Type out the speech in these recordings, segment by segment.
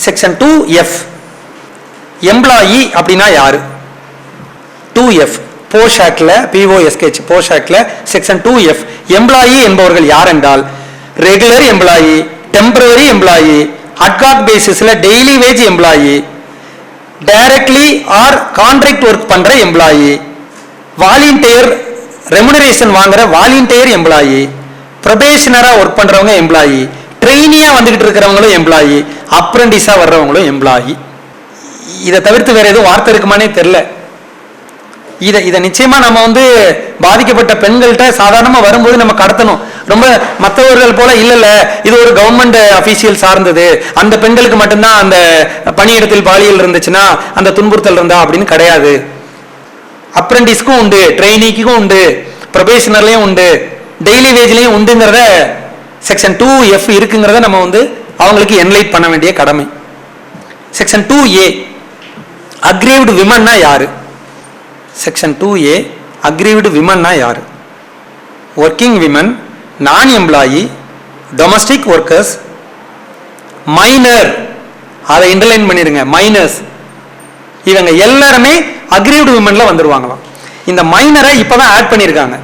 Section 2F employee அப்படின்னா யாரு? 2F POSH ஆக்ட்ல POSH போஷ் ஆக்ட்ல செக்ஷன் 2F எம்ப்ளாயி என்பவர்கள் யார் என்றால் regular employee, temporary employee, ad hoc பேசிஸ்ல daily wage employee, directly or contract work பண்ற எம்ப்ளாயி, வாலண்டியர் ரெமுனரேஷன் வாங்குற வாலண்டியர் எம்ப்ளாயி, ப்ரொபேஷனரா ஒர்க் பண்றவங்க எம்ப்ளாயி, ட்ரெயினியா வந்துகிட்டு இருக்கிறவங்களும் எம்ப்ளாயி, அப்ரெண்டிஸா வர்றவங்களும் எம்ப்ளாயி. இதை தவிர்த்து வேற எதுவும் வார்த்தை இருக்குமானே தெரியல. இதை நிச்சயமா நம்ம பாதிக்கப்பட்ட பெண்கள்கிட்ட சாதாரணமா வரும்போது நம்ம கடத்தணும். ரொம்ப மற்றவர்கள் போல இல்ல இது ஒரு கவர்மெண்ட் அபிஷியல் சார்ந்தது, அந்த பெண்களுக்கு மட்டும்தான் அந்த பணியிடத்தில் பாலியல் இருந்துச்சுன்னா அந்த துன்புறுத்தல் இருந்தா அப்படின்னு கிடையாது. அப்ரெண்டிஸ்க்கும் உண்டு, ட்ரெயினிக்கும் உண்டு, ப்ரொபேஷனர்லயும் உண்டு, டெய்லி வேஜ்லயும் உண்டுங்கிறத செக்ஷன் 2F இருக்குங்கிறத நம்ம அவங்களுக்கு என்லைட் பண்ண வேண்டிய கடமை. செக்ஷன் 2A அக்ரீவ்டு விமன்னா யாரு? செக்ஷன் 2A அக்ரீவ்டு விமன்னா யாரு? ஒர்க்கிங் விமன், நான் எம்ப்ளாயி, டொமஸ்டிக் ஒர்க்கர்ஸ், மைனர், அதை இன்டர்லைன் பண்ணிருங்க, மைனர்ஸ், இவங்க எல்லாருமே அக்ரீவ்டு விமன்ல வந்துருவாங்களாம். இந்த மைனரை இப்பதான் ஆட் பண்ணிருக்காங்க.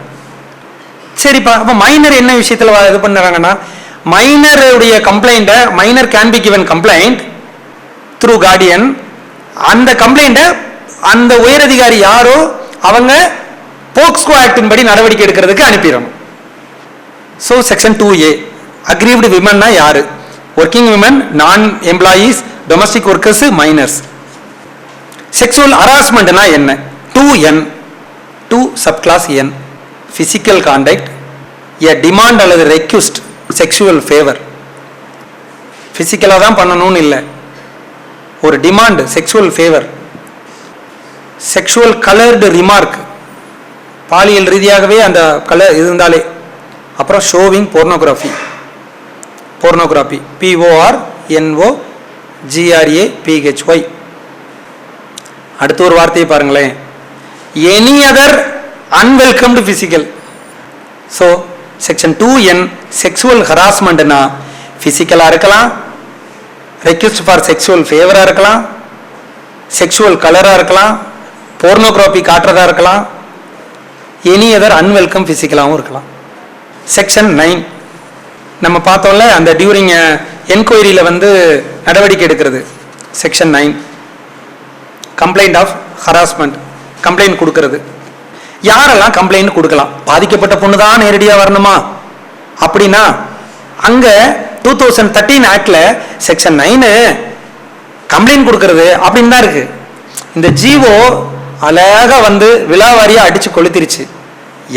சரிப்பா, அப்ப மைனர் என்ன விஷயத்துல இது பண்றாங்கன்னா, மைனருடைய கம்ப்ளைண்ட, minor can be given complaint through guardian, அந்த கம்ப்ளைண்ட அந்த உயரதிகாரி யாரோ அவங்க போக்ஸ்கோ ஆக்டின் படி நடவடிக்கை எடுக்கிறதுக்கு அனுப்பிடணும். ஸோ செக்ஷன் 2A அக்ரீவ்டு விமன்னா யாரு? Working women, non employees, domestic workers, minors. Sexual ஹராஸ்மெண்ட்னா என்ன? 2N 2 subclause N physical contact, a demand அல்லது ரெக்வெஸ்ட், செக்ஷுவல் ஃபேவர். பிசிக்கலாக தான் பண்ணணும்னு இல்லை, ஒரு demand, sexual favour. Sexual coloured remark, பாலியல் ரீதியாகவே அந்த கலர் இருந்தாலே. அப்புறம் ஷோவிங் போர்னோகிராஃபி, போர்னோகிராஃபி PORNOGRAPHY. அடுத்த ஒரு வார்த்தையை பாருங்களேன், any other unwelcomed physical. So section 2N sexual ஹராஸ்மெண்ட்னா பிசிக்கலாக இருக்கலாம், ரெக்வெஸ்ட் ஃபார் செக்ஷுவல் ஃபேவராக இருக்கலாம், செக்ஷுவல் கலராக இருக்கலாம், போர்னோகிராஃபி காட்டுறதா இருக்கலாம், எனி அதர் அன்வெல்கம் பிசிக்கலாகவும் இருக்கலாம். செக்ஷன் 9 நம்ம பார்த்தோம்ல, அந்த டியூரிங் என்கொயரியில் நடவடிக்கை எடுக்கிறது. Section 9 complaint of harassment, complaint கொடுக்கறது. யாரெல்லாம் கம்ப்ளைண்ட் கொடுக்கலாம்? பாதிக்கப்பட்ட பொண்ணு தான் நேரடியாக வரணுமா அப்படின்னா, அங்க 2013 ஆக்ட்ல செக்ஷன் 9 கம்ப்ளைண்ட் கொடுக்கறது அப்படின்னு தான் இருக்கு. இந்த ஜிஓ அழகா விழாவாரியா அடிச்சு கொளுத்திருச்சு.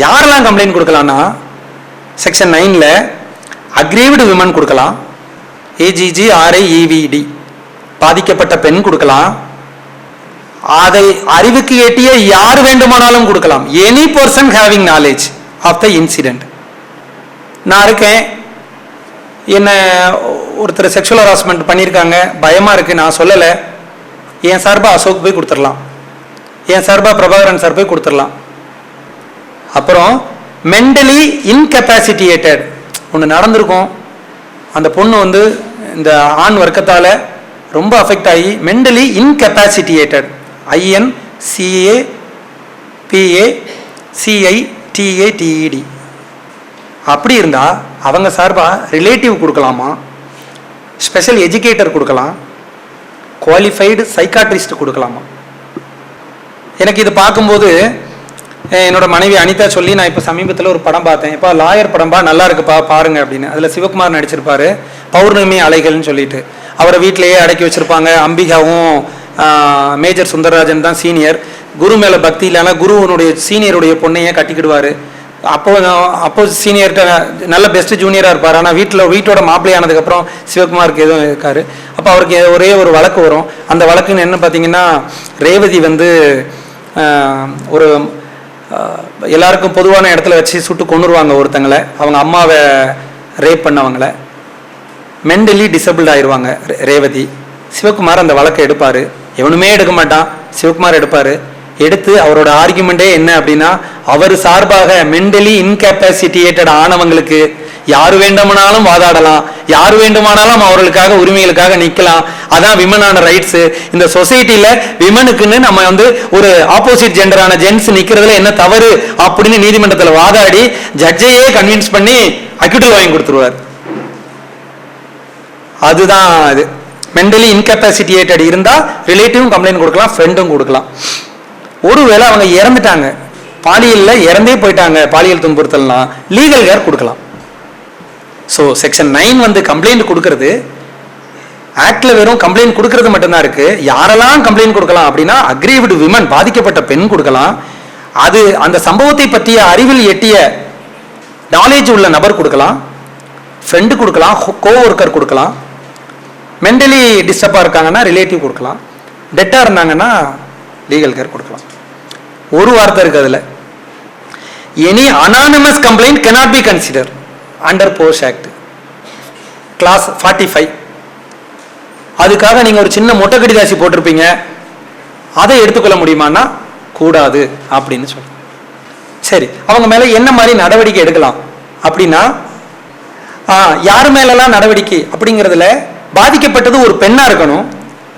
யாரெல்லாம் கம்ப்ளைண்ட் கொடுக்கலாம்னா, செக்ஷன் 9ல அக்ரீவ்டு விமன் கொடுக்கலாம், AGGRIEVD பாதிக்கப்பட்ட பெண் கொடுக்கலாம், அதை அறிவுக்கு எட்டிய யார் வேண்டுமானாலும் கொடுக்கலாம், any person having knowledge of the incident. நான் இருக்கேன், என்ன ஒருத்தர் செக்ஷுவல் ஹராஸ்மெண்ட் பண்ணியிருக்காங்க, பயமா இருக்கு, நான் சொல்லலை, என் சார்பா அசோக் போய் கொடுத்துடலாம், என் சார்பா பிரபாகரன் சார் போய் கொடுத்துடலாம். அப்புறம் மென்டலி இன்கெப்பாசிட்டியேட்டட் ஒன்று நடந்திருக்கும், அந்த பொண்ணு இந்த ஆண் வர்க்கத்தால் ரொம்ப அஃபெக்ட் ஆகி மென்டலி இன்கெப்பாசிட்டியேட்டட், INCAPACITATED அப்படி இருந்தால் அவங்க சார்பாக ரிலேட்டிவ் கொடுக்கலாமா, ஸ்பெஷல் எஜுகேட்டர் கொடுக்கலாம், குவாலிஃபைடு சைக்காட்ரிஸ்ட் கொடுக்கலாமா? எனக்கு இது பார்க்கும்போது என்னோட மனைவி அனிதா சொல்லி, நான் இப்போ சமீபத்தில் ஒரு படம் பார்த்தேன், இப்போ லாயர் படம்பா நல்லா இருக்குப்பா பாருங்க அப்படின்னு. அதில் சிவகுமார் நடிச்சிருப்பாரு, பௌர்ணமி அலைகள்னு சொல்லிட்டு. அவரை வீட்டிலேயே அடக்கி வச்சிருப்பாங்க. அம்பிகாவும் மேஜர் சுந்தரராஜன் தான் சீனியர். குரு மேலே பக்தி இல்லைனா குருவனுடைய சீனியருடைய பொண்ணையே கட்டிக்கிடுவார். அப்போ சீனியர்கிட்ட நல்ல பெஸ்ட் ஜூனியராக இருப்பார். ஆனால் வீட்டோட மாப்பிள்ளை ஆனதுக்கப்புறம் சிவகுமாருக்கு எதுவும் இருக்காரு. அப்போ அவருக்கு ஒரே ஒரு வழக்கு வரும். அந்த வழக்குன்னு என்ன பார்த்தீங்கன்னா, ரேவதி ஒரு எல்லாருக்கும் பொதுவான இடத்துல வச்சு சுட்டு கொண்டுருவாங்க ஒருத்தங்களை, அவங்க அம்மாவை ரேப் பண்ணவங்களை. மென்டலி டிசபிள்ட் ஆயிடுவாங்க ரேவதி. சிவகுமார் அந்த வழக்கை எடுப்பார். எவனுமே எடுக்க மாட்டான், சிவகுமார் எடுப்பார். எடுத்து அவரோட ஆர்குமெண்டே என்ன அப்படின்னா, அவர் சார்பாக மென்டலி இன்கேப்பாசிட்டியேட்டட் ஆனவங்களுக்கு யாரு வேண்டுமானாலும் வாதாடலாம், யாரு வேண்டுமானாலும் அவர்களுக்காக உரிமைகளுக்காக நிக்கலாம். அதான் விமனான ரைட்ஸ். இந்த சொசைட்டில விமனுக்குன்னு நம்ம வந்து ஒரு ஆப்போசிட் ஜெண்டரான ஜென்ஸ் நிக்கிறதுல என்ன தவறு அப்படின்னு நீதிமன்றத்தில் வாதாடி ஜட்ஜையே கன்வின்ஸ் பண்ணி அக்யூட்டல் வாங்கி கொடுத்துருவார். அதுதான் அது. மென்டலி இன்கேபாசிட்டேட்டட் இருந்தா ரிலேட்டிவும் கம்ப்ளைண்ட் கொடுக்கலாம், ஃப்ரெண்டும் கொடுக்கலாம். ஒருவேளை அவங்க இறந்துட்டாங்க, பாலியல்ல இறந்தே போயிட்டாங்க, பாலியல் துன்புறுத்தல்லாம், லீகல் கேர் கொடுக்கலாம். ஸோ செக்ஷன் 9 வந்து கம்ப்ளைண்ட் கொடுக்கறது ஆக்ட்ல வெறும் கம்ப்ளைண்ட் கொடுக்கறது மட்டும்தான் இருக்கு. யாரெல்லாம் கம்ப்ளைண்ட் கொடுக்கலாம் அப்படின்னா அக்ரீவ்டு விமன், பாதிக்கப்பட்ட பெண் கொடுக்கலாம். அது அந்த சம்பவத்தை பற்றிய அறிவில் எட்டிய நாலேஜ் உள்ள நபர் கொடுக்கலாம், ஃப்ரெண்டு கொடுக்கலாம், கோ ஒர்க்கர் கொடுக்கலாம், மென்டலி டிஸ்டர்பா இருக்காங்கன்னா ரிலேட்டிவ் கொடுக்கலாம், டெட்டா இருந்தாங்கன்னா லீகல் கேர் கொடுக்கலாம். ஒரு வார்த்தை இருக்கு அதுல, any anonymous complaint cannot be considered under POSH act clause 45. அதுக்காக நீங்க ஒரு சின்ன மொட்டை கடிதாசி போட்டிருப்பீங்க, அதை எடுத்துக்கொள்ள முடியுமான்னா கூடாது அப்படின்னு சொல்ல. சரி, அவங்க மேல என்ன மாதிரி நடவடிக்கை எடுக்கலாம் அப்படின்னா, யார் மேலெல்லாம் நடவடிக்கை அப்படிங்கிறதுல பாதிக்கப்பட்டது ஒரு பெண்ணா இருக்கணும்,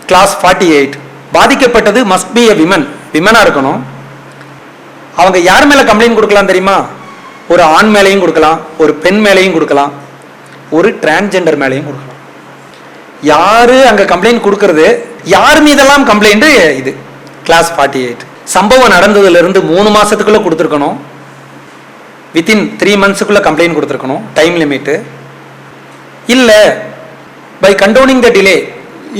கிளாஸ் 48. பாதிக்கப்பட்டது மஸ்ட் பி எ விமன், விமனா இருக்கணும். அவங்க யார் மேல கம்ப்ளைண்ட் கொடுக்கலாம் தெரியுமா? ஒரு ஆண் மேலையும் கொடுக்கலாம், ஒரு பெண் மேலையும் கொடுக்கலாம், ஒரு டிரான்ஸ்ஜெண்டர் மேலையும் கொடுக்கலாம். யாரு அங்க கம்ப்ளைண்ட் கொடுக்கறது, யார் மீதெல்லாம் கம்ப்ளைண்ட், இது கிளாஸ் 48. சம்பவம் நடந்ததுல இருந்து 3 மாசத்துக்குள்ள கொடுத்துருக்கணும், வித்தின் 3 monthsக்குள்ள கம்ப்ளைண்ட் கொடுத்துருக்கணும், டைம் லிமிட் இல்ல பை கண்டோனிங் த டிலே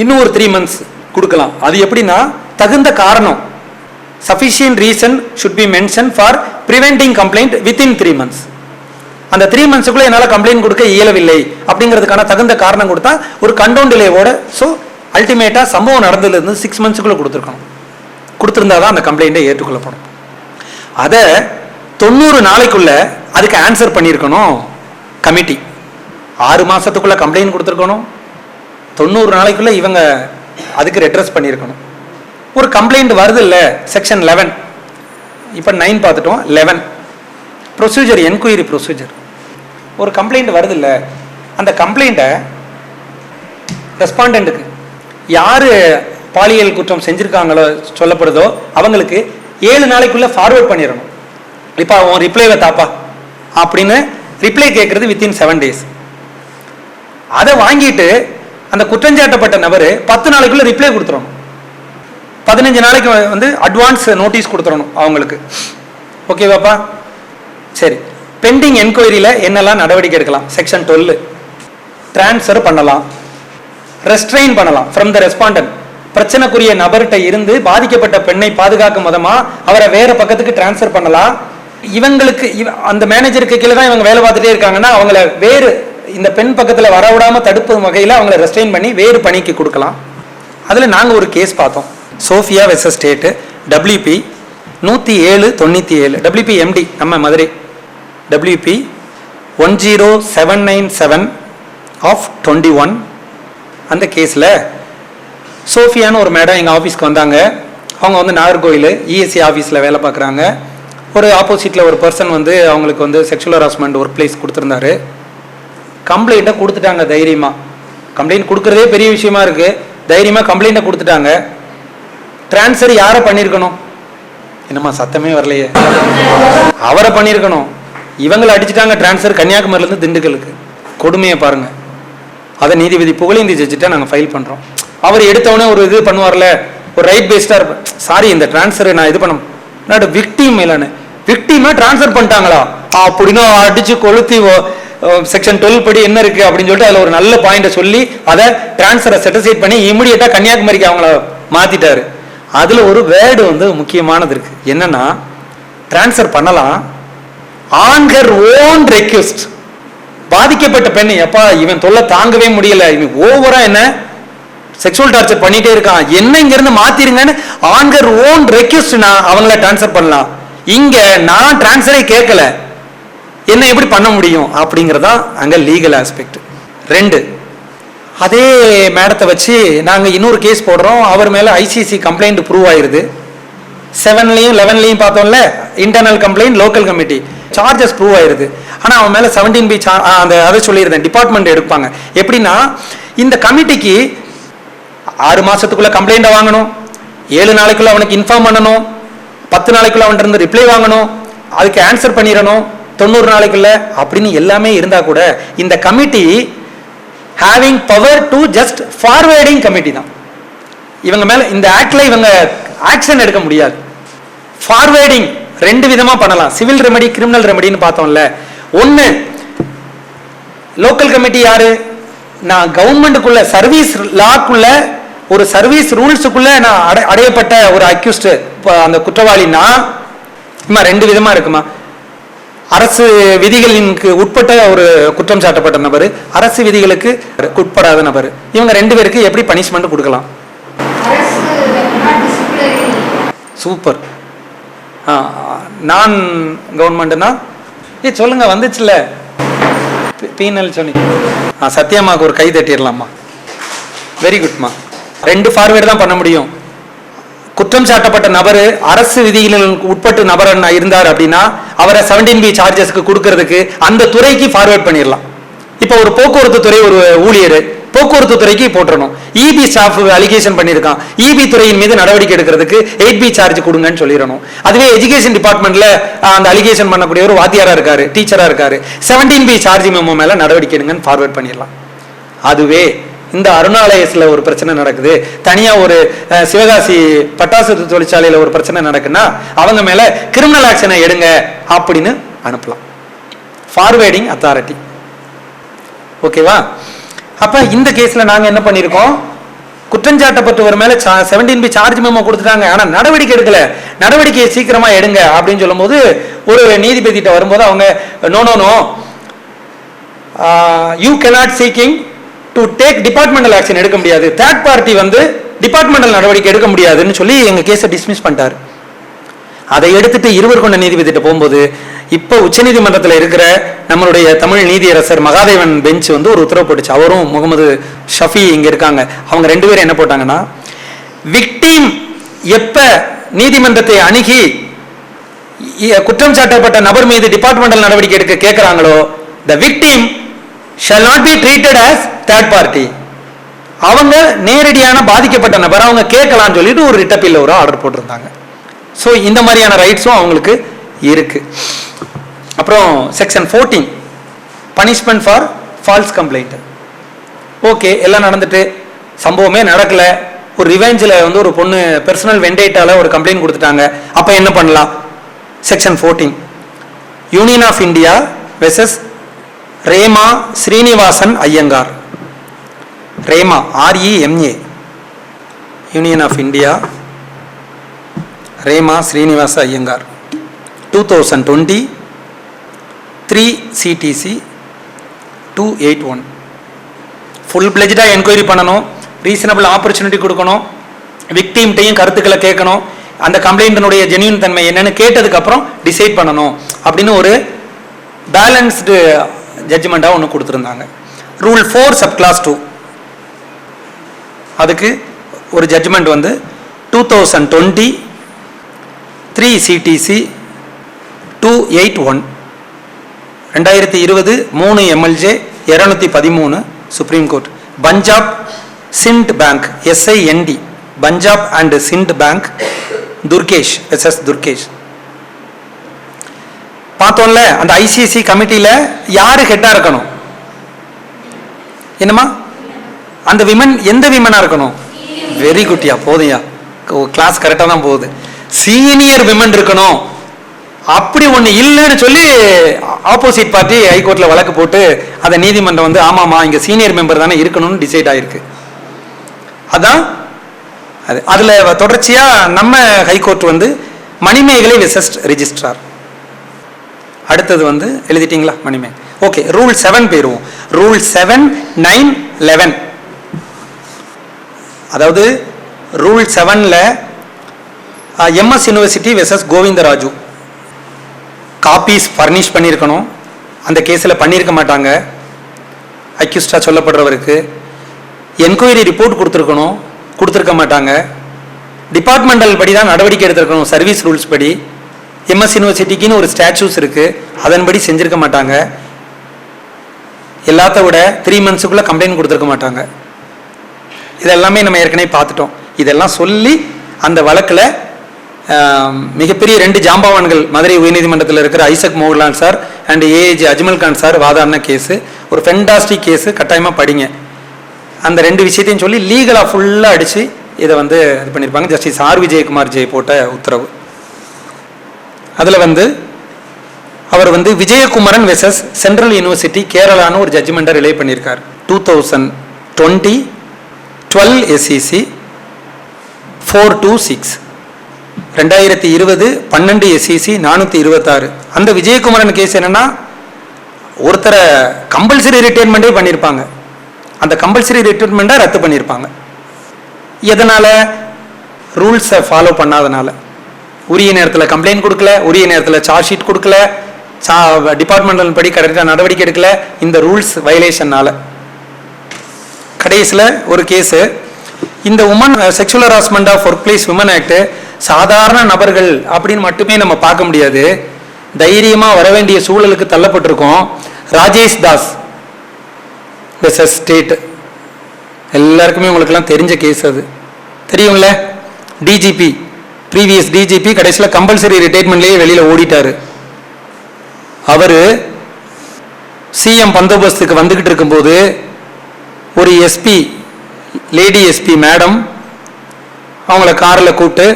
இன்னும் ஒரு 3 months கொடுக்கலாம். அது எப்படின்னா தகுந்த காரணம், sufficient reason should be mentioned for preventing complaint within 3 months. அந்த 3 monthsக்குள்ள என்னால கம்ப்ளைண்ட் கொடுக்க இயலவில்லை அப்படிங்கிறதுக்கான தகுந்த காரணம் கொடுத்தா ஒரு கண்டோன் டிலேவோட, ஸோ அல்டிமேட்டா சம்பவம் நடந்ததுல இருந்து 6 monthsக்குள்ள கொடுத்துருக்கணும். கொடுத்துருந்தாதான் அந்த கம்ப்ளைண்டை ஏற்றுக்கொள்ளப்படும். அதை 90 நாளைக்குள்ள அதுக்கு ஆன்சர் பண்ணியிருக்கணும் கமிட்டி. 6 மாசத்துக்குள்ள கம்ப்ளைண்ட் கொடுத்துருக்கணும், 90 நாளைக்குள்ள இவங்க அதுக்கு ரெட்ரஸ் பண்ணியிருக்கணும். ஒரு கம்ப்ளைண்ட் வருது இல்லை, செக்ஷன் 11, இப்போ 9 பார்த்துட்டோம், 11 ப்ரொசீஜர், என்கொயரி ப்ரொசீஜர். ஒரு கம்ப்ளைண்ட் வருது இல்லை, அந்த கம்ப்ளைண்ட்டை ரெஸ்பாண்டன்ட்டுக்கு யார் பாலியல் குற்றம் செஞ்சுருக்காங்களோ சொல்லப்படுதோ அவங்களுக்கு 7 நாளைக்குள்ளே ஃபார்வர்ட் பண்ணிடணும். இப்போ அவன் ரிப்ளைவை தாப்பா அப்படின்னு ரிப்ளை கேட்குறது வித்தின் 7 days. அதை வாங்கிட்டு அந்த குற்றஞ்சாட்டப்பட்ட நபர் 10 நாளைக்குள்ளே ரிப்ளை கொடுத்துடணும். 15 நாளைக்கு வந்து அட்வான்ஸ் நோட்டீஸ் கொடுத்துடணும் அவங்களுக்கு. ஓகேவாப்பா? சரி, பெண்டிங் என்கொயரியில் என்னெல்லாம் நடவடிக்கை எடுக்கலாம்? செக்ஷன் 12, டிரான்ஸ்ஃபர் பண்ணலாம், ரெஸ்ட்ரெயின் பண்ணலாம் ஃப்ரம் த ரெஸ்பாண்டன்ட். பிரச்சனைக்குரிய நபர்கிட்ட இருந்து பாதிக்கப்பட்ட பெண்ணை பாதுகாக்கும் விதமா அவரை வேற பக்கத்துக்கு டிரான்ஸ்ஃபர் பண்ணலாம். இவங்களுக்கு அந்த மேனேஜருக்கு கீழே தான் இவங்க வேலை பார்த்துட்டே இருக்காங்கன்னா அவங்கள வேறு இந்த பெண் பக்கத்தில் வரவிடாம தடுப்பு வகையில் அவங்களை ரெஸ்ட்ரெயின் பண்ணி வேறு பணிக்கு கொடுக்கலாம். அதில் நாங்கள் ஒரு கேஸ் பார்த்தோம், Sophia versus state, WP 107/97, WP MD நம்ம மதுரை, WP 10797/21. அந்த கேஸில் சோஃபியான்னு ஒரு மேடம் எங்கள் ஆஃபீஸ்க்கு வந்தாங்க. அவங்க வந்து நாகர்கோவில் ESC ஆஃபீஸில் வேலை பார்க்குறாங்க. ஒரு ஆப்போசிட்டில் ஒரு பர்சன் வந்து அவங்களுக்கு வந்து செக்ஷுவல் ஹராஸ்மெண்ட் ஒர்க் பிளேஸ் கொடுத்துருந்தாரு. கம்ப்ளைண்ட்டை கொடுத்துட்டாங்க தைரியமாக. கம்ப்ளைண்ட் கொடுக்குறதே பெரிய விஷயமா இருக்குது, தைரியமாக கம்ப்ளைண்ட்டை கொடுத்துட்டாங்க. டிரான்ஸ்ஃபர் யாரை பண்ணியிருக்கணும்? என்னம்மா சத்தமே வரலையே, அவரை பண்ணியிருக்கணும். இவங்களை அடிச்சுட்டாங்க டிரான்ஸ்ஃபர் கன்னியாகுமரியிலேருந்து திண்டுக்கலுக்கு. கொடுமையை பாருங்கள். அதை நீதிபதி புகழேந்தி ஜட்ஜிட்ட நாங்கள் ஃபைல் பண்ணுறோம். அவர் எடுத்தவொடனே ஒரு இது பண்ணுவார்ல, ஒரு ரைட் பேஸ்டாக இருப்பேன், சாரி இந்த டிரான்ஸ்ஃபரை நான் இது பண்ண விக்டிம் இல்லைன்னு, விக்டிமை டிரான்ஸ்ஃபர் பண்ணிட்டாங்களா அப்படின்னா அடிச்சு கொளுத்தி செக்ஷன் 12 படி என்ன இருக்கு அப்படின்னு சொல்லிட்டு அதில் ஒரு நல்ல பாயிண்ட்டை சொல்லி அதை டிரான்ஸ்ஃபரை செட்டிசைட் பண்ணி இமிடியேட்டாக கன்னியாகுமரிக்கு அவங்கள மாற்றிட்டாரு. அதில் ஒரு வேர்டு வந்து முக்கியமானது இருக்கு, என்னன்னா டிரான்ஸ்ஃபர் பண்ணலாம் ஆன் ஹர் ஓன் ரெக்வெஸ்ட். பாதிக்கப்பட்ட பெண், எப்பா இவன் தொல்லை தாங்கவே முடியல, இவன் ஓவரா என்ன செக்ஷுவல் டார்ச்சர் பண்ணிட்டே இருக்கான், என்ன இங்க இருந்து மாத்திருங்கன்னு ஆன் ஹர் ஓன் ரெக்வெஸ்ட் நான் அவங்கள டிரான்ஸ்ஃபர் பண்ணலாம். இங்க நான் டிரான்ஸ்ஃபரே கேட்கல, என்ன எப்படி பண்ண முடியும் அப்படிங்கிறதா அங்க லீகல் ஆஸ்பெக்ட். 2, அதே மேடத்தை வச்சு நாங்கள் இன்னொரு கேஸ் போடுறோம். அவர் மேலே ICC கம்ப்ளைண்ட் ப்ரூவ் ஆயிருது. 7லையும் 11லையும் பார்த்தோம்ல, internal complaint local committee. Charges prove ஆயிருது. ஆனால் அவன் மேலே 17B அந்த அதை சொல்லியிருந்தேன், டிபார்ட்மெண்ட் எடுப்பாங்க. எப்படின்னா இந்த கமிட்டிக்கு 6 மாதத்துக்குள்ளே கம்ப்ளைண்ட்டை வாங்கணும், 7 நாளைக்குள்ளே அவனுக்கு இன்ஃபார்ம் பண்ணணும், 10 நாளைக்குள்ளே அவன்கிட்ட இருந்து ரிப்ளை வாங்கணும், அதுக்கு ஆன்சர் பண்ணிடணும் 90 நாளைக்குள்ள அப்படின்னு எல்லாமே இருந்தால் கூட இந்த committee having power to just forwarding committee தான். இவங்க மேலே இந்த ஆக்ட்ல இவங்க ஆக்ஷன் எடுக்க முடியாது. ஃபார்வேர்டிங் 2 விதமா பண்ணலாம், சிவில் ரெமெடி, கிரிமினல் ரெமெடின்னு பார்த்தோம்ல. ஒன்று, லோக்கல் கமிட்டி யாரு, நான் கவர்மெண்ட்டுக்குள்ள சர்வீஸ் லாக்குள்ள ஒரு சர்வீஸ் ரூல்ஸுக்குள்ள நான் அடையப்பட்ட ஒரு அக்யூஸ்ட் அந்த குற்றவாளினா 2 விதமா இருக்குமா. அரசு விதிகளுக்கு உட்பட்ட ஒரு குற்றம் சாட்டப்பட்ட நபர், அரசு விதிகளுக்கு உட்படாத நபர், இவங்க 2 பேருக்கு எப்படி பனிஷ்மெண்ட் கொடுக்கலாம்? சூப்பர். நான் கவர்மெண்ட்னா சொல்லுங்க, வந்துச்சுல பீனல் சொன்னீங்க. சத்யாமாவுக்கு ஒரு கை தட்டிடலாமா? வெரி குட்மா. 2 ஃபார்வேர்டு தான் பண்ண முடியும். குற்றம் சாட்டப்பட்ட நபர் அரசு விதிகளுக்கு உட்பட்டு நபர் இருந்தார் அப்படின்னா அவரை 17B சார்ஜஸ்க்கு கொடுக்கறதுக்கு அந்த துறைக்கு ஃபார்வேர்ட் பண்ணிடலாம். இப்போ ஒரு போக்குவரத்து துறை ஒரு ஊழியர் போக்குவரத்து துறைக்கு போட்டுறணும், இபி ஸ்டாஃப் அலிகேஷன் பண்ணியிருக்கான், இபி துறையின் மீது நடவடிக்கை எடுக்கிறதுக்கு 8B சார்ஜ் கொடுங்கன்னு சொல்லிடணும். அதுவே எஜுகேஷன் டிபார்ட்மெண்ட்ல அந்த அலிகேஷன் பண்ணக்கூடிய ஒரு வாத்தியாரா இருக்காரு, டீச்சரா இருக்காரு, 17B சார்ஜ் மெமோ மேல நடவடிக்கை எடுங்கன்னு ஃபார்வேர்ட் பண்ணிடலாம். அதுவே இந்த அருணாலயஸ்ல ஒரு பிரச்சனை நடக்குது, தனியா ஒரு சிவகாசி பட்டாசு தொழிற்சாலையில ஒரு பிரச்சனை நடக்குன்னா அவங்க மேல கிரிமினல் ஆக்ஷனை எடுங்க அப்படின்னு அனுப்பலாம். Forwarding authority. ஓகேவா? அப்ப இந்த கேஸ்ல நாங்க என்ன பண்ணிருக்கோம், குற்றஞ்சாட்டப்பட்டவர் மேல 17B சார்ஜ் மெமோ கொடுத்துட்டாங்க, ஆனா நடவடிக்கை எடுக்கல, நடவடிக்கையை சீக்கிரமா எடுங்க அப்படின்னு சொல்லும் போது ஒரு நீதிபதிட்ட வரும்போது அவங்க no no no you cannot seeking to take departmental action எடுக்க முடியாது, தேர்ட் பார்ட்டி டிபார்ட்மெண்டல் நடவடிக்கை எடுக்க முடியாதுன்னு சொல்லி எங்க கேஸை டிஸ்மிஸ் பண்ணிட்டாரு. அதை எடுத்துட்டு 2 கொண்ட நீதிபதிட்ட போகும்போது இப்ப உச்சநீதிமன்றத்தில் இருக்கிற நம்மளுடைய தமிழ் நீதியரசர் மகாதேவன் பெஞ்ச் ஒரு உத்தரவு போட்டுச்சு. அவரும் முகமது ஷஃபி இங்க இருக்காங்க. அவங்க 2 பேரும் என்ன போட்டாங்கன்னா, விக்டிம் எப்ப நீதிமன்றத்தை அணுகி குற்றம் சாட்டப்பட்ட நபர் மீது டிபார்ட்மெண்டல் நடவடிக்கை எடுக்க கேட்கிறாங்களோ, the victim shall not be treated as third party. அவங்க நேரடியான பாதிக்கப்பட்ட நபர், அவங்க கேட்கலாம்னு சொல்லிட்டு ஒரு ரிட் அப்பீல் ஒரு ஆர்டர் போட்டிருந்தாங்க. ஸோ இந்த மாதிரியான ரைட்ஸும் அவங்களுக்கு இருக்கு. அப்புறம் section 14 punishment for falls complaint. Okay, எல்லாம் நடந்துட்டு சம்பவமே நடக்கல, ஒரு ரிவெஞ்சில் ஒரு பொண்ணு பர்சனல் வெண்டேட்டால ஒரு கம்ப்ளைண்ட் கொடுத்துட்டாங்க. அப்போ என்ன பண்ணலாம்? Section 14 Union of India versus Rema Srinivasan Iyengar. Rema REMA, Union of India Rema Srinivasa Iyengar 2020 3 CTC 281. Full பிளெஜ்டாக என்கொயரி பண்ணணும், ரீசனபிள் ஆப்பர்ச்சுனிட்டி கொடுக்கணும், விக்டீம்கிட்டையும் கருத்துக்களை கேட்கணும், அந்த கம்ப்ளைண்ட்டினுடைய ஜென்யூன் தன்மை என்னன்னு கேட்டதுக்கு அப்புறம் டிசைட் பண்ணணும் அப்படின்னு ஒரு பேலன்ஸ்டு ஜட்ஜ்மெண்ட்டாக ஒன்று கொடுத்துருந்தாங்க. ரூல் 4 சப்கிளாஸ் 2 அதுக்கு ஒரு judgment 2020 3 CTC 281 2020 3 MLJ 213 supreme court. Punjab Sind bank SIND Punjab and Sind bank Durgesh versus Durgesh. பார்த்தோம்ல, அந்த ICC கமிட்டியில யாரு ஹெட்டா இருக்கணும்? என்னமா அந்த விமன் எந்த விமனா இருக்கணும்? வெரி குட்டியா, போதையா, கிளாஸ் கரெக்டா தான் போகுது. சீனியர் விமன் இருக்கணும். அப்படி ஒண்ணு இல்லைன்னு சொல்லி ஆப்போசிட் பார்ட்டி ஹைகோர்ட்ல வழக்கு போட்டு அதை நீதிமன்றம் ஆமாமா இங்க சீனியர் மெம்பர் தானே இருக்கணும்னு டிசைட் ஆயிருக்கு. அதான் அது. அதுல தொடர்ச்சியா நம்ம ஹைகோர்ட் மணிமேகலை வெர்சஸ் ரெஜிஸ்ட்ரார். அடுத்தது எழுதிட்டீங்களா மணிமே? ஓகே, ரூல் 7 போயிருவோம். ரூல் 7, 9, 11. அதாவது ரூல் 7ல MS University versus Govindaraju copies furnish பண்ணியிருக்கணும். அந்த கேஸில் பண்ணியிருக்க மாட்டாங்க. அக்யூஸ்டாக சொல்லப்படுறவருக்கு என்கொயரி ரிப்போர்ட் கொடுத்துருக்கணும், கொடுத்துருக்க மாட்டாங்க. டிபார்ட்மெண்டல் படி தான் நடவடிக்கை எடுத்திருக்கணும், சர்வீஸ் ரூல்ஸ் படி. எம்எஸ் யூனிவர்சிட்டிக்குன்னு ஒரு ஸ்டாச்சூஸ் இருக்குது, அதன்படி செஞ்சுருக்க மாட்டாங்க. எல்லாத்த விட 3 monthsக்குள்ளே கம்ப்ளைண்ட் கொடுத்துருக்க மாட்டாங்க. இதெல்லாமே நம்ம ஏற்கனவே பார்த்துட்டோம். இதெல்லாம் சொல்லி அந்த வழக்கில் மிகப்பெரிய 2 ஜாம்பவான்கள் மதுரை உயர்நீதிமன்றத்தில் இருக்கிற Isaac Mohanlal sir and AAG Ajmal Khan sir வாதாடின கேஸு. ஒரு ஃபென்டாஸ்டிக் கேஸு, கட்டாயமாக படிங்க. அந்த 2 விஷயத்தையும் சொல்லி லீகலாக ஃபுல்லாக அடித்து இதை வந்து இது பண்ணியிருப்பாங்க. ஜஸ்டிஸ் ஆர் விஜயகுமார் ஜெய் போட்ட உத்தரவு. அதில் அவர் விஜயகுமரன் வெர்சஸ் சென்ட்ரல் யூனிவர்சிட்டி கேரளான்னு ஒரு ஜட்ஜ்மெண்ட்டை ரிலே பண்ணியிருக்கார். 2020 12 SEC 426 2020 12 SEC 426. அந்த விஜயகுமரன் கேஸ் என்னன்னா, ஒருத்தரை கம்பல்சரி ரிட்டைர்மெண்ட்டே பண்ணியிருப்பாங்க. அந்த கம்பல்சரி ரிட்டைர்மெண்ட்டை ரத்து பண்ணியிருப்பாங்க. எதனால்? ரூல்ஸை ஃபாலோ பண்ணாதனால. உரிய நேரத்தில் கம்ப்ளைண்ட் கொடுக்கல, உரிய நேரத்தில் சார்ஜ் ஷீட் கொடுக்கல, டிபார்ட்மெண்டல் படி கரெக்டாக நடவடிக்கை எடுக்கல. இந்த ரூல்ஸ் வயலேஷன்னால கடைசியில் ஒரு கேஸு. இந்த woman sexual harassment of workplace women act சாதாரண நபர்கள் அப்படின்னு மட்டுமே நம்ம பார்க்க முடியாது. தைரியமாக வர வேண்டிய சூழலுக்கு தள்ளப்பட்டிருக்கோம். ராஜேஷ் தாஸ் வெர்சஸ் ஸ்டேட், எல்லாருக்குமே உங்களுக்கெல்லாம் தெரிஞ்ச கேஸ். அது தெரியும்ல. டிஜிபி, ப்ரீவியஸ் டிஜிபி கடைசியில் கம்பல்சரி ரிட்டைர்மெண்ட்லேயே வெளியில் ஓடிட்டார். அவர் சிஎம் பந்தோபஸ்துக்கு வந்துக்கிட்டு இருக்கும்போது ஒரு எஸ்பி, லேடி எஸ்பி மேடம், அவங்கள காரில் கூப்பிட்டு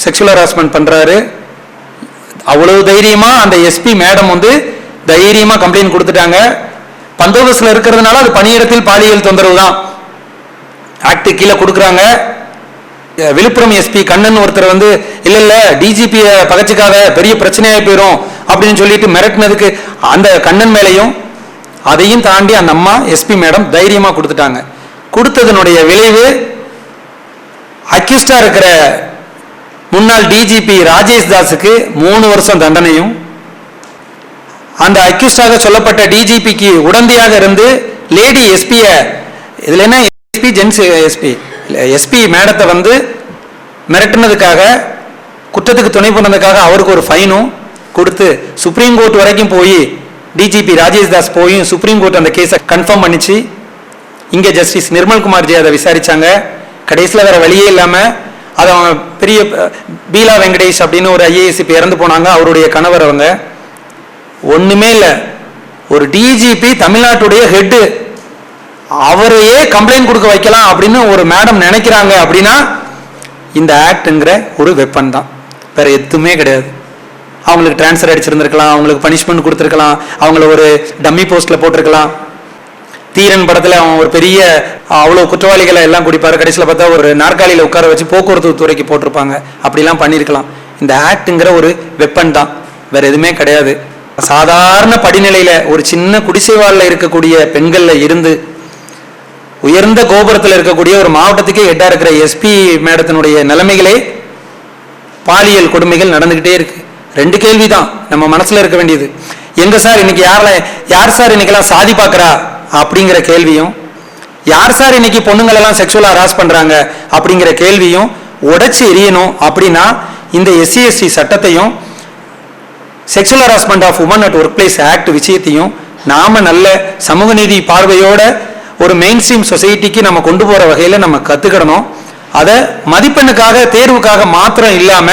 செக்ஷுவல் ஹராஸ்மெண்ட் பண்ணுறாரு. அவ்வளவு தைரியமாக அந்த எஸ்பி மேடம் தைரியமாக கம்ப்ளைண்ட் கொடுத்துட்டாங்க. பந்தோபஸ்தில் இருக்கிறதுனால அது பணியிடத்தில் பாலியல் தொந்தரவு தான் ஆக்ட் கீழே கொடுக்குறாங்க. விழுப்புரம் எஸ்பி கண்ணன் ஒருத்தர் இல்லை டிஜிபியை பகச்சிக்காத, பெரிய பிரச்சனையாகி போயிடும் அப்படின்னு சொல்லிட்டு மிரட்டினதுக்கு அந்த கண்ணன் மேலையும் அதையும் தாண்டி அந்த அம்மா எஸ்பி மேடம் தைரியமாக கொடுத்துட்டாங்க. கொடுத்ததனுடைய விளைவு அக்யூஸ்டா இருக்கிற முன்னாள் டிஜிபி ராஜேஷ் தாஸுக்கு 3 வருஷம் தண்டனையும், அந்த அக்யூஸ்டாக சொல்லப்பட்ட டிஜிபிக்கு உடந்தையாக இருந்து லேடி எஸ்பியை, இதுல என்ன எஸ்பி ஜென்ஸ் எஸ்பி மேடத்தை மிரட்டினதுக்காக, குற்றத்துக்கு துணை போனதுக்காக அவருக்கு ஒரு ஃபைனும் கொடுத்து சுப்ரீம் கோர்ட் வரைக்கும் போய் டிஜிபி ராஜேஷ் தாஸ் போய் சுப்ரீம் கோர்ட் அந்த கேஸை கன்ஃபார்ம் பண்ணிச்சு. இங்கே ஜஸ்டிஸ் நிர்மல்குமார் ஜெய் அதை விசாரிச்சாங்க. கடைசியில் வேற வழியே இல்லாமல் அதை அவங்க பெரிய பீலா வெங்கடேஷ் அப்படின்னு ஒரு ஐஏஎஸ் இப்போ இறந்து போனாங்க, அவருடைய கணவர். அவங்க ஒன்றுமே இல்லை, ஒரு டிஜிபி தமிழ்நாட்டுடைய ஹெட்டு, அவரையே கம்ப்ளைண்ட் கொடுக்க வைக்கலாம் அப்படின்னு ஒரு மேடம் நினைக்கிறாங்க அப்படின்னா இந்த ஆக்ட்ங்கிற ஒரு வெப்பன் தான், வேற எதுவுமே கிடையாது. அவங்களுக்கு டிரான்ஸ்ஃபர் அடிச்சிருந்திருக்கலாம், அவங்களுக்கு பனிஷ்மெண்ட் கொடுத்துருக்கலாம், அவங்கள ஒரு டம்மி போஸ்ட்டில் போட்டிருக்கலாம். தீரன் படத்தில் அவன் ஒரு பெரிய அவ்வளோ குற்றவாளிகளை எல்லாம் குடிப்பார், கடைசியில் பார்த்தா ஒரு நாற்காலியில் உட்கார வச்சு போக்குவரத்து துறைக்கு போட்டிருப்பாங்க. அப்படிலாம் பண்ணியிருக்கலாம். இந்த ஆக்ட்ங்கிற ஒரு வெப்பன் தான், வேற எதுவுமே கிடையாது. சாதாரண படிநிலையில் ஒரு சின்ன குடிசை வாழ்ல இருக்கக்கூடிய பெண்களில் இருந்து உயர்ந்த கோபுரத்தில் இருக்கக்கூடிய ஒரு மாவட்டத்துக்கே ஹெட்டா இருக்கிற எஸ்பி மேடத்தினுடைய நிலைமைகளே பாலியல் கொடுமைகள் நடந்துகிட்டே இருக்கு. 2 கேள்வி தான் நம்ம மனசுல இருக்க வேண்டியது. எங்க சார் இன்னைக்கு யார் சார் இன்னைக்கெல்லாம் சாதி பார்க்கறா அப்படிங்கிற கேள்வியும், யார் சார் இன்னைக்கு பொண்ணுங்கள் எல்லாம் செக்ஷுவலா ஹராஸ் பண்றாங்க அப்படிங்கிற கேள்வியும் உடைச்சு எரியணும். அப்படின்னா இந்த SC/ST சட்டத்தையும் sexual harassment of woman at workplace act விஷயத்தையும் நாம நல்ல சமூக நீதி பார்வையோட ஒரு மெயின் ஸ்ட்ரீம் சொசைட்டிக்கு நம்ம கொண்டு போற வகையில நம்ம கத்துக்கிடணும். அதை மதிப்பெண்ணுக்காக தேர்வுக்காக மாத்திரம் இல்லாம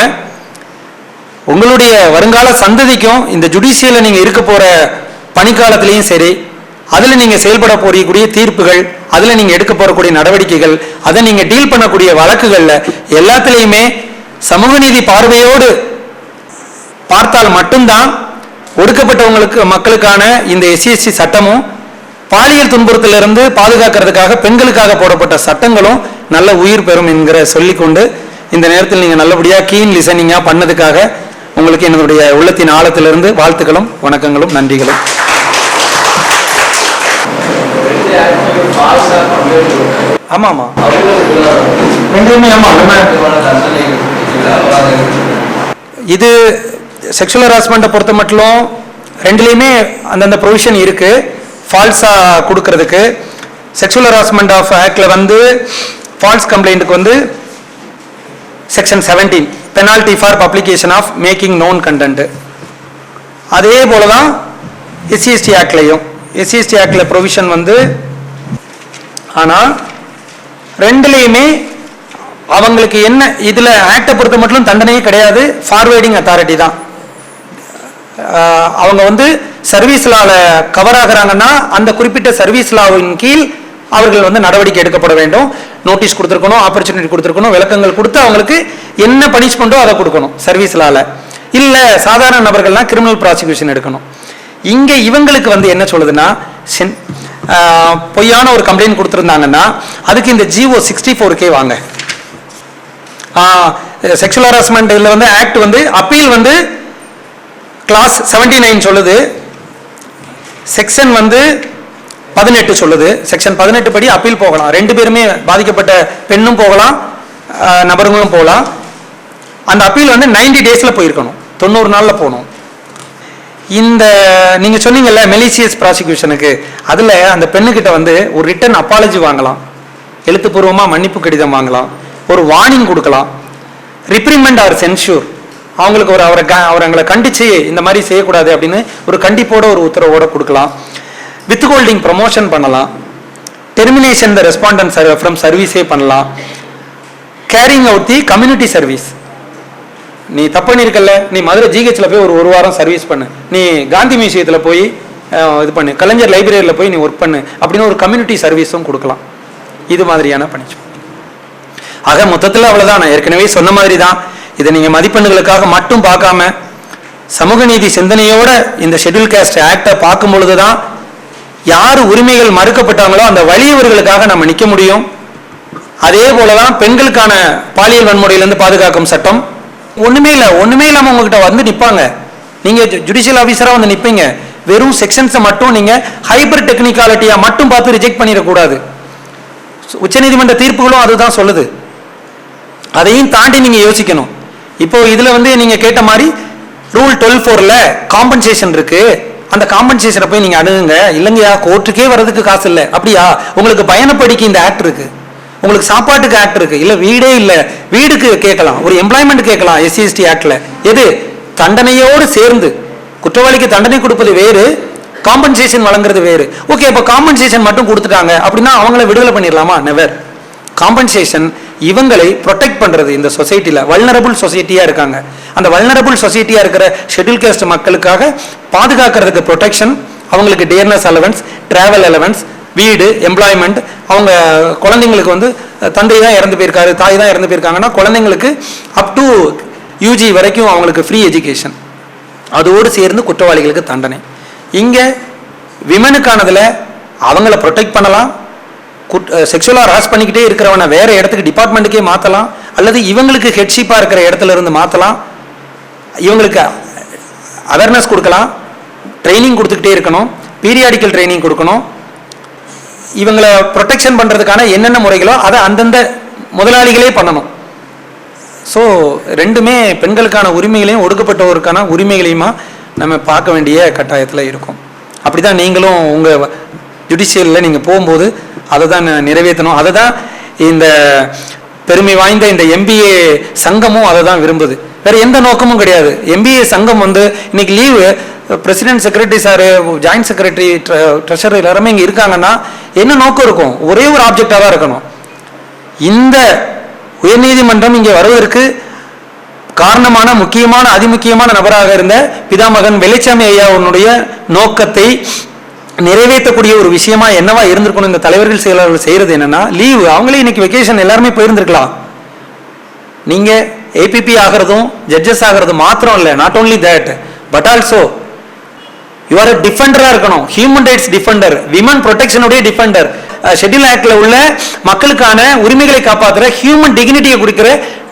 உங்களுடைய வருங்கால சந்ததிக்கும் இந்த ஜுடிஷியல்ல நீங்க இருக்க போற பணிக்காலத்திலையும் சரி, அதுல நீங்க செயல்பட போறக்கூடிய தீர்ப்புகள், அதுல நீங்க எடுக்க போறக்கூடிய நடவடிக்கைகள், அதை நீங்க டீல் பண்ணக்கூடிய வழக்குகள்ல எல்லாத்திலையுமே சமூக நீதி பார்வையோடு பார்த்தால் மட்டும்தான் ஒடுக்கப்பட்டவங்களுக்கு மக்களுக்கான இந்த SC/ST சட்டமும் பாலியல் துன்புறுத்தலிருந்து பாதுகாக்கிறதுக்காக பெண்களுக்காக போடப்பட்ட சட்டங்களும் நல்ல உயிர் பெறும் என்கிற சொல்லிக்கொண்டு இந்த நேரத்தில் நீங்க நல்லபடியா கீன் லிசனிங்கா பண்ணதுக்காக உங்களுக்கு என்னுடைய உள்ளத்தின் ஆழத்திலிருந்து வாழ்த்துக்களும் வணக்கங்களும் நன்றிகளும். ஆமா ஆமா இது செக்ஷுவல் ஹராஸ்மெண்ட்டை பொறுத்த மட்டும் 2லையுமே அந்தந்த ப்ரொவிஷன் இருக்கு. ஃபால்ஸா கொடுக்கறதுக்கு செக்ஷுவல் ஹராஸ்மெண்ட் ஆஃப் ஆக்ட்ல ஃபால்ஸ் கம்ப்ளைண்ட்டுக்கு section 17 penalty for publication of making known content. அதே போல தான் எஸ்சிஎஸ்டி ஆக்ட்லையும் எஸ்சிஎஸ்டி ஆக்ட்ல ப்ரொவிஷன் வந்து, ஆனால் ரெண்டுலேயுமே அவங்களுக்கு என்ன, இதில் ஆக்டை பொறுத்த மட்டும் தண்டனையே கிடையாது, ஃபார்வேர்டிங் அத்தாரிட்டி தான். அவங்க வந்து சர்வீஸ் லால கவர் ஆகிறாங்கன்னா அந்த குறிப்பிட்ட சர்வீஸ் லாவின் கீழ் அவர்கள் வந்து நடவடிக்கை எடுக்கப்பட வேண்டும். நோட்டீஸ் கொடுத்துருக்கணும், ஆப்பர்ச்சுனிட்டி கொடுத்துருக்கணும், விளக்கங்கள் கொடுத்து அவங்களுக்கு என்ன பனிஷ்மெண்ட்டோ அதை கொடுக்கணும் சர்வீஸ் லால. இல்லை சாதாரண நபர்கள்லாம் கிரிமினல் ப்ராசிக்யூஷன் எடுக்கணும். இங்கே இவங்களுக்கு வந்து என்ன சொல்லுதுன்னா, பொய்யான ஒரு கம்ப்ளைண்ட் கொடுத்துருந்தாங்கன்னா அதுக்கு இந்த GO 64K வாங்க. செக்ஷுவல் ஹராஸ்மெண்ட் இதில் வந்து ஆக்ட் வந்து அப்பீல் வந்து கிளாஸ் 79 சொல்லுது, செக்ஷன் வந்து 18 சொல்லுது. செக்ஷன் 18 படி அப்பீல் போகலாம், ரெண்டு பேருமே பாதிக்கப்பட்ட பெண்ணும் போகலாம் நபர்களும் போகலாம். அந்த அப்பீல் வந்து 90 டேஸில் போயிருக்கணும், 90 நாளில் போகணும். இந்த நீங்கள் சொன்னீங்கல்ல மெலிசியஸ் ப்ராசிக்யூஷனுக்கு, அதில் அந்த பெண்ணுக்கிட்ட வந்து ஒரு ரிட்டன் அப்பாலஜி வாங்கலாம், எழுத்துப்பூர்வமாக மன்னிப்பு கடிதம் வாங்கலாம், ஒரு வார்னிங் கொடுக்கலாம், ரிப்ரிமெண்ட் ஆர் சென்ஷூர், அவங்களுக்கு ஒரு அவங்களை கண்டிச்சு இந்த மாதிரி செய்யக்கூடாது அப்படின்னு ஒரு கண்டிப்போட ஒரு உத்தரவோட கொடுக்கலாம், வித் ஹோல்டிங் ப்ரமோஷன் பண்ணலாம், டெர்மினேஷன் த ரெஸ்பாண்டன்ட் ஃப்ரம் சர்வீஸே பண்ணலாம், carrying out the community service. நீ தப்பு பண்ணியிருக்கல, நீ மதுரை ஜிஹெச்சில் போய் ஒரு வாரம் சர்வீஸ் பண்ணு, நீ காந்தி மியூசியத்தில் போய் இது பண்ணு, கலைஞர் லைப்ரரியில் போய் நீ ஒர்க் பண்ணு அப்படின்னு ஒரு கம்யூனிட்டி சர்வீஸும் கொடுக்கலாம். இது மாதிரியான பனிஷ்மெண்ட். ஆக மொத்தத்தில் அவ்வளோதான், நான் ஏற்கனவே சொன்ன மாதிரி தான். இதை நீங்கள் மதிப்பெண்களுக்காக மட்டும் பார்க்காம சமூக நீதி சிந்தனையோட இந்த ஷெட்யூல் காஸ்ட் ஆக்டை பார்க்கும் பொழுது தான் யார் உரிமைகள் மறுக்கப்பட்டாங்களோ அந்த வலியவர்களுக்காக நம்ம நிற்க முடியும். அதே போலதான் பெண்களுக்கான பாலியல் வன்முறையிலிருந்து பாதுகாக்கும் சட்டம். ஒண்ணுமே இல்லாம உங்ககிட்ட வந்து நிற்பாங்க, நீங்க ஜுடிஷியல் ஆஃபீஸரா வந்து நிற்பீங்க, வெறும் செக்ஷன்ஸை மட்டும் நீங்க ஹைப்பர் டெக்னிக்காலிட்டியா மட்டும் பார்த்து ரிஜெக்ட் பண்ணிடக்கூடாது. உச்சநீதிமன்ற தீர்ப்புகளும் அதுதான் சொல்லுது, அதையும் தாண்டி நீங்க யோசிக்கணும். இப்போ இதுல வந்து நீங்க கேட்ட மாதிரி ரூல் 12(4)ல காம்பன்சேஷன் இருக்கு, அந்த காம்பன்சேஷனை போய் நீங்க அணுகுங்க. இல்லைங்கயா கோர்ட்டுக்கே வர்றதுக்கு காசு இல்லை, அப்படியா உங்களுக்கு பயணப்படிக்கு இந்த ஆக்ட் இருக்கு, உங்களுக்கு சாப்பாட்டுக்கு ஆக்ட் இருக்கு, இல்ல வீடே இல்ல வீடுக்கு கேட்கலாம், ஒரு எம்ப்ளாய்மெண்ட் கேட்கலாம் SC/ST ஆக்ட்ல. எது தண்டனையோடு சேர்ந்து குற்றவாளிக்கு தண்டனை கொடுப்பது வேறு, காம்பன்சேஷன் வழங்குறது வேறு. ஓகே, அப்ப காம்பன்சேஷன் மட்டும் கொடுத்துட்டாங்க அப்படின்னா அவங்கள விடுதலை பண்ணிடலாமா? நெவர். காம்பன்சேஷன் இவங்களை ப்ரொடெக்ட் பண்றது, இந்த சொசைட்டில வல்னரபிள் சொசைட்டியா இருக்காங்க, அந்த வல்னரபிள் சொசைட்டியா இருக்கிற ஷெட்யூல் காஸ்ட் மக்களுக்காக பாதுகாக்கிறதுக்கு ப்ரொடெக்ஷன், அவங்களுக்கு டியர்னஸ் அலவன்ஸ், டிராவல் அலவன்ஸ், வீடு, எம்ப்ளாய்மெண்ட், அவங்க குழந்தைங்களுக்கு வந்து தந்தை தான் இறந்து போயிருக்காரு, தாய் தான் இறந்து போயிருக்காங்கன்னா குழந்தைங்களுக்கு அப் டு UG வரைக்கும் அவங்களுக்கு ஃப்ரீ எஜுகேஷன், அதோடு சேர்ந்து குற்றவாளிகளுக்கு தண்டனை. இங்கே விமனுக்கானதில் அவங்கள ப்ரொடெக்ட் பண்ணலாம், செக்ஷுவலாக ஹராஸ் பண்ணிக்கிட்டே இருக்கிறவனை வேற இடத்துக்கு டிபார்ட்மெண்ட்டுக்கே மாற்றலாம், அல்லது இவங்களுக்கு ஹெட்ஷிப்பாக இருக்கிற இடத்துல இருந்து மாற்றலாம், இவங்களுக்கு அவேர்னஸ் கொடுக்கலாம், ட்ரைனிங் கொடுத்துக்கிட்டே இருக்கணும், பீரியாடிக்கல் ட்ரைனிங் கொடுக்கணும். இவங்களை ப்ரொடெக்ஷன் பண்ணுறதுக்கான என்னென்ன முறைகளோ அதை அந்தந்த முதலாளிகளே பண்ணணும். ஸோ ரெண்டுமே பெண்களுக்கான உரிமைகளையும் ஒடுக்கப்பட்டவருக்கான உரிமைகளையுமா நம்ம பார்க்க வேண்டிய கட்டாயத்தில் இருக்கும். அப்படி தான் நீங்களும் உங்கள் ஜுடிஷியலில் நீங்கள் போகும்போது அதை தான் நிறைவேற்றணும். அதை தான் இந்த பெருமை வாய்ந்த இந்த MBA சங்கமும் அதை தான் விரும்புது, வேற எந்த நோக்கமும் கிடையாது. MBA சங்கம் வந்து இன்னைக்கு leave, president, secretary sir, joint secretary, treasurer எல்லாருமே இங்கே இருக்காங்கன்னா என்ன நோக்கம் இருக்கும்? ஒரே ஒரு ஆப்ஜெக்டாக தான் இருக்கணும். இந்த உயர்நீதிமன்றம் இங்கே வருவதற்கு காரணமான முக்கியமான அதிமுக்கியமான நபராக இருந்த பிதாமகன் வெள்ளைச்சாமி ஐயாவுடைய நோக்கத்தை நிறைவேற்றக்கூடிய ஒரு விஷயமா என்னவா இருந்திருக்கணும்? இந்த தலைவர்கள் செயலாளர்கள் செய்யறது என்னன்னா, லீவு, அவங்களே இன்னைக்கு வெக்கேஷன் எல்லாருமே போயிருந்திருக்கலாம். நீங்க APP ஆகிறதும் ஜட்ஜஸ் ஆகிறதும் மாத்திரம் இல்லை, not only that but also you are டிஃபெண்டரா இருக்கணும், ஹியூமன் ரைட்ஸ் டிஃபெண்டர், விமன் ப்ரொடெக்ஷனுடைய டிஃபெண்டர், ஷெட்யூல் ஆக்ட்ல உள்ள மக்களுக்கான உரிமைகளை காப்பாற்றுற ஹியூமன் டிக்னிட்டியை கொடுக்கிற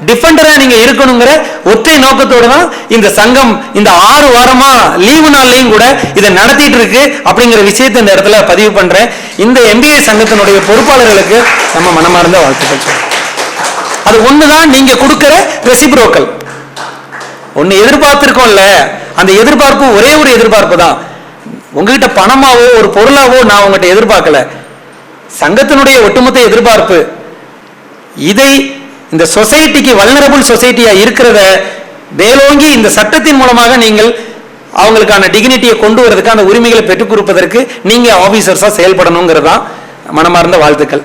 டிஃபெண்டரா நீங்க இருக்கணுங்கிற ஒற்றை நோக்கத்தோடு தான் இந்த சங்கம் இந்த 6 வாரமா லீவு நாள்லையும் கூட இதை நடத்திட்டு இருக்கு அப்படிங்கிற விஷயத்தை இந்த இடத்துல பதிவு பண்றேன். இந்த MBA சங்கத்தினுடைய பொறுப்பாளர்களுக்கு நம்ம மனமார்ந்த வாழ்த்துக்கள் சொல்றோம். அது ஒண்ணுதான் நீங்க கொடுக்கிற ரெசிப்ரோக்கல். ஒன்னு எதிர்பார்த்திருக்கோம்ல, அந்த எதிர்பார்ப்பு ஒரே ஒரு எதிர்பார்ப்பு தான். உங்ககிட்ட பணமாவோ ஒரு பொருளாவோ நான் உங்ககிட்ட எதிர்பார்க்கல, சங்கத்தினுடைய ஒட்டுமொத்த எதிர்பார்ப்பு இதை இந்த சொசைட்டிக்கு வல்னரபிள் சொசைட்டியா இருக்கிறத வேலோங்கி இந்த சட்டத்தின் மூலமாக நீங்கள் அவங்களுக்கான டிக்னிட்டியை கொண்டு வரதுக்கு, அந்த உரிமைகளை பெற்றுக் கொடுப்பதற்கு நீங்க ஆபீசர்ஸா செயல்படணுங்கிறதா மனமார்ந்த வாழ்த்துக்கள்.